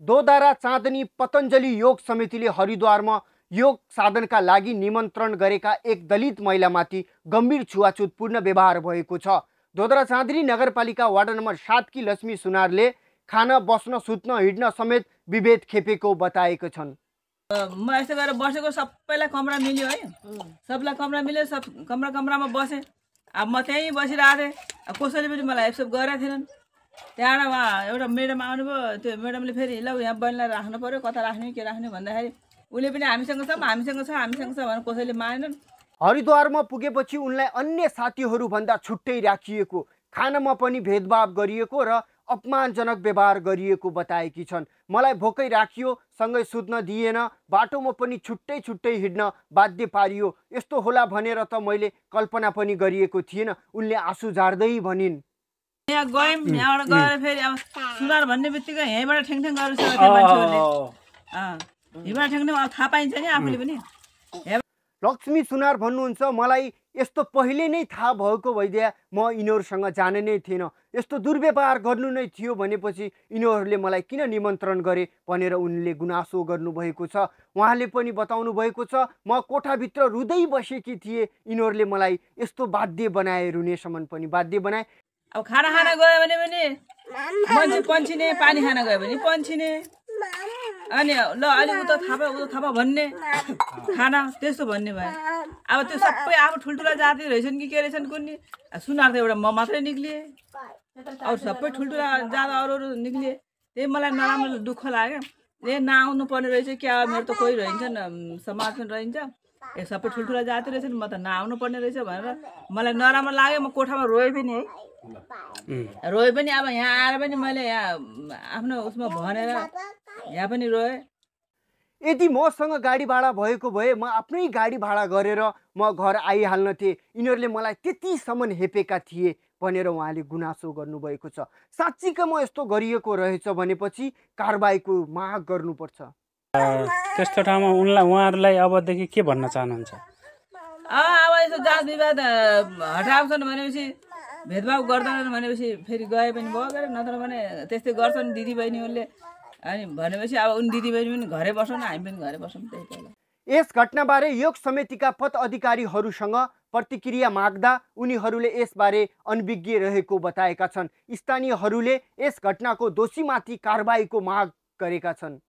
दोधारा चाँदनी पतञ्जलि योग समितिले हरिद्वारमा योग साधनका लागि निमन्त्रण गरेका एक दलित महिलामाथि गम्भीर छुवाछुतपूर्ण व्यवहार भएको छ। दोधारा चाँदनी नगरपालिका वार्ड नम्बर 7 की लक्ष्मी सुनारले खान बस्न सुत्न हिँड्न समेत विभेद खेपेको बताएको छन्। म यस्तो गरेर बसेको सबैलाई कमरा मिल्यो है, सबलाई कमरा मिल्यो, सब कमरामा बसेँ। अब म त्यहीँ बसिरहेको थिएँ, कसैले पनि मलाई एक्सेप्ट गरेका थिएनन्। त्यहाँबाट उहाँ एउटा म्याडम आउनुभयो, त्यो म्याडमले फेरि ल यहाँ बहिनीलाई राख्नु पर्यो, कता राख्ने के राख्ने भन्दाखेरि उसले पनि हामीसँग छ भनेर कसैले मानेनन्। हरिद्वारमा पुगेपछि उनलाई अन्य साथीहरूभन्दा छुट्टै राखिएको, खानमा पनि भेदभाव गरिएको र अपमानजनक व्यवहार गरिएको बताएकी छन्। मलाई भोकै राखियो, सँगै सुत्न दिएन, बाटोमा पनि छुट्टै छुट्टै हिँड्न बाध्य पारियो। यस्तो होला भनेर त मैले कल्पना पनि गरिएको थिएन, उनले आँसु झार्दै भनिन्। यहाँ गयौँ, यहाँबाट गएर फेरि अब सुनार भन्ने बित्तिकै यहीँबाट ठेङठेङ गरेर मान्छेहरूले यहीँबाट ठेङठेङ थाहा पाइन्छ नि आफूले पनि। लक्ष्मी सुनार भन्नुहुन्छ, मलाई यस्तो पहिले नै थाहा भएको भइदिए म यिनीहरूसँग जाने नै थिएन। यस्तो दुर्व्यवहार गर्नु नै थियो भनेपछि यिनीहरूले मलाई किन निमन्त्रण गरे भनेर उनले गुनासो गर्नुभएको छ। उहाँले पनि बताउनु भएको छ, म कोठाभित्र रुँदै बसेकी थिएँ, यिनीहरूले मलाई यस्तो बाध्य बनाए, रुनेसम्म पनि बाध्य बनाए। अब खाना गयो भने पनि मान्छे पन्छिने, पानी खान गयो भने पन्छिने, अनि ल अलि उता थापा भन्ने, खाना त्यस्तो भन्ने भयो। अब त्यो सबै आफू ठुल्ठुला जाति रहेछन् कि के रहेछन् कुन्नी। सुनार त एउटा म मात्रै निक्लिए, अब सबै ठुल्ठुला जात अरू निक्लिए। त्यही मलाई नराम्रो दुःख लाग्यो। ए नआउनु पर्ने रहेछ क्या, मेरो त कोही रहन्छन् समाज पनि रहन्छ, ए सबै ठुल्ठुला जाति रहेछन्, म त नआउनु पर्ने रहेछ भनेर मलाई नराम्रो लाग्यो। म कोठामा रोएँ पनि है, रोए पनि। अब यहाँ आएर पनि मैले यहाँ आफ्नो उसमा भनेर यहाँ पनि रोएँ। यदि मसँग गाडी भाडा भएको भए म आफ्नै गाडी भाडा गरेर म घर आइहाल्न थिएँ, यिनीहरूले मलाई त्यतिसम्म हेपेका थिए भनेर उहाँले गुनासो गर्नुभएको छ। साँच्चीकैमा यस्तो गरिएको रहेछ भनेपछि कारबाहीको माग गर्नुपर्छ। त्यस्तो ठाउँमा उहाँहरूलाई अबदेखि के भन्न चाहनुहुन्छ? अब यसो जात विवाद हटाउँछन् भनेपछि, भेदभाव गर्दैनन् भनेपछि फेरि गए पनि भयो गरे, नत्र भने त्यस्तै गर्छन् दिदीबहिनीहरूले। अनि भनेपछि अब उनी दिदीबहिनी पनि घरै बसौँ न, हामी पनि घरै बसौँ, त्यही पहिला। यस घटनाबारे योग समितिका पद अधिकारीहरूसँग प्रतिक्रिया माग्दा उनीहरूले यसबारे अनभिज्ञ रहेको बताएका छन्। स्थानीयहरूले यस घटनाको दोषीमाथि कारबाहीको माग गरेका छन्।